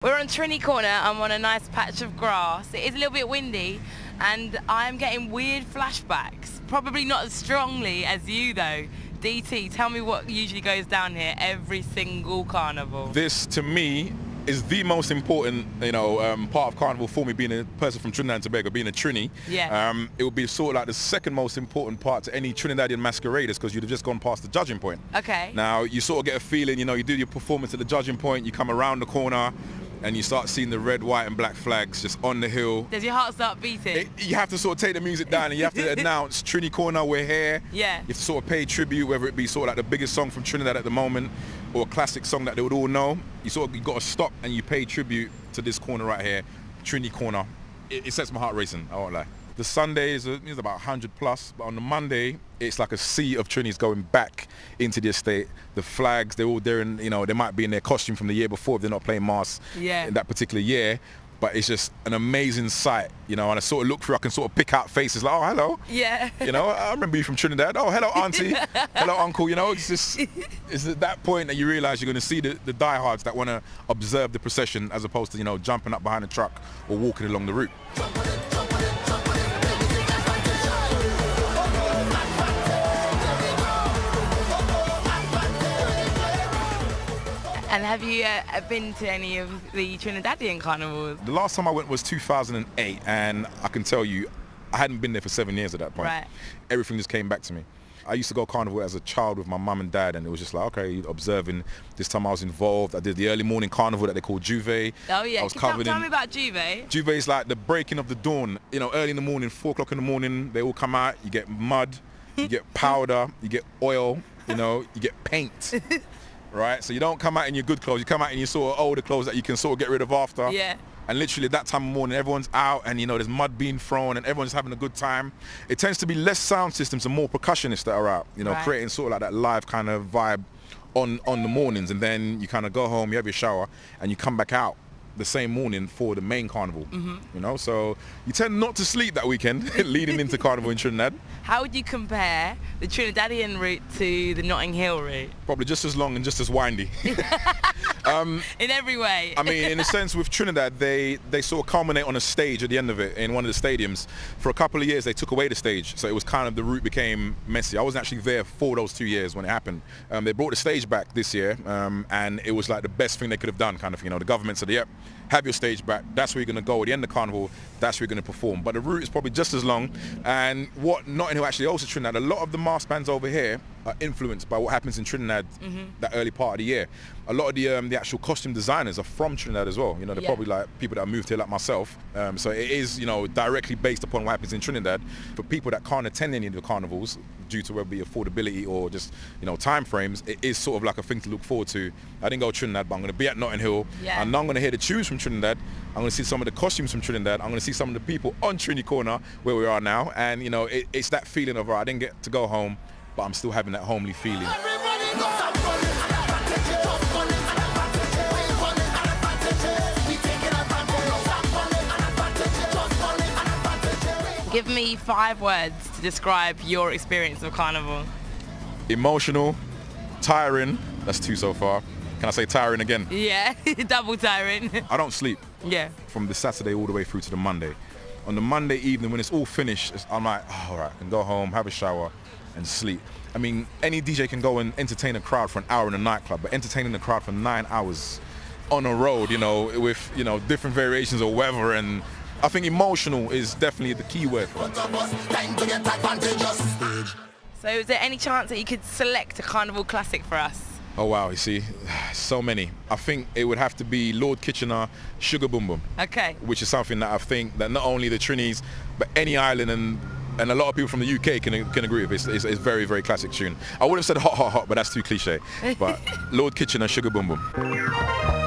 We're on Trini Corner. I'm on a nice patch of grass. It is a little bit windy and I'm getting weird flashbacks. Probably not as strongly as you though. DT, tell me what usually goes down here every single carnival. This, to me, is the most important, part of carnival for me, being a person from Trinidad and Tobago, being a Trini. Yeah. It would be sort of like the second most important part to any Trinidadian masqueraders, because you'd have just gone past the judging point. Okay. Now, you sort of get a feeling, you do your performance at the judging point, you come around the corner, and you start seeing the red, white and black flags just on the hill. Does your heart start beating? You have to sort of take the music down and you have to announce Trini Corner, we're here. Yeah. You have to sort of pay tribute, whether it be sort of like the biggest song from Trinidad at the moment or a classic song that they would all know. You got to stop and you pay tribute to this corner right here, Trini Corner. It sets my heart racing, I won't lie. The Sunday is about 100 plus, but on the Monday, it's like a sea of Trinis going back into the estate. The flags, they're all there, and they might be in their costume from the year before if they're not playing mass in that particular year. But it's just an amazing sight, and I sort of look through, I can sort of pick out faces like, oh, hello. Yeah. I remember you from Trinidad. Oh, hello, auntie. Hello, uncle. It's at that point that you realize you're going to see the diehards that want to observe the procession as opposed to, jumping up behind a truck or walking along the route. And have you been to any of the Trinidadian carnivals? The last time I went was 2008, and I can tell you, I hadn't been there for 7 years at that point. Right. Everything just came back to me. I used to go carnival as a child with my mum and dad, and it was just like, okay, observing. This time I was involved. I did the early morning carnival that they call Juve. Oh yeah, I was covered tell me about Juve. Juve is like the breaking of the dawn. Early in the morning, 4 o'clock in the morning, they all come out. You get mud, you get powder, you get oil, you get paint. Right, so you don't come out in your good clothes, you come out in your sort of older clothes that you can sort of get rid of after. Yeah. And literally at that time of morning, everyone's out and there's mud being thrown and everyone's having a good time. It tends to be less sound systems and more percussionists that are out, Right. creating sort of like that live kind of vibe on the mornings. And then you kind of go home, you have your shower and you come back out the same morning for the main carnival. So you tend not to sleep that weekend leading into carnival in Trinidad. How would you compare the Trinidadian route to the Notting Hill route? Probably just as long and just as windy. In every way. I mean, in a sense, with Trinidad, they sort of culminate on a stage at the end of it in one of the stadiums. For a couple of years, they took away the stage, so it was kind of, the route became messy. I wasn't actually there for those 2 years when it happened. They brought the stage back this year, and it was like the best thing they could have done, kind of. The government said, yep, have your stage back. That's where you're going to go at the end of carnival. That's where you're going to perform. But the route is probably just as long. And what Notting Hill actually also Trinidad, a lot of the mass bands over here are influenced by what happens in Trinidad that early part of the year. A lot of the actual costume designers are from Trinidad as well. They're probably like people that moved here like myself. So it is, directly based upon what happens in Trinidad. For people that can't attend any of the carnivals due to whether it be affordability or just, time frames, it is sort of like a thing to look forward to. I didn't go to Trinidad, but I'm going to be at Notting Hill. Yeah. And now I'm going to hear the tunes from Trinidad. I'm going to see some of the costumes from Trinidad. I'm going to see some of the people on Trini Corner where we are now. And, it's that feeling of, I didn't get to go home, but I'm still having that homely feeling. Give me 5 words to describe your experience of carnival. Emotional, tiring, that's 2 so far. Can I say tiring again? Yeah, double tiring. I don't sleep. Yeah. From the Saturday all the way through to the Monday. On the Monday evening, when it's all finished, I'm like, all right, I can go home, have a shower, and sleep. I mean, any DJ can go and entertain a crowd for an hour in a nightclub, but entertaining the crowd for 9 hours on a road, with, different variations of weather, and I think emotional is definitely the key word for it. So is there any chance that you could select a carnival classic for us? Oh wow, you see, so many. I think it would have to be Lord Kitchener, Sugar Boom Boom. Okay. Which is something that I think that not only the Trinis, but any island and a lot of people from the UK can agree with. It's a very, very classic tune. I would have said hot, hot, hot, but that's too cliche. But Lord Kitchener, Sugar Boom Boom.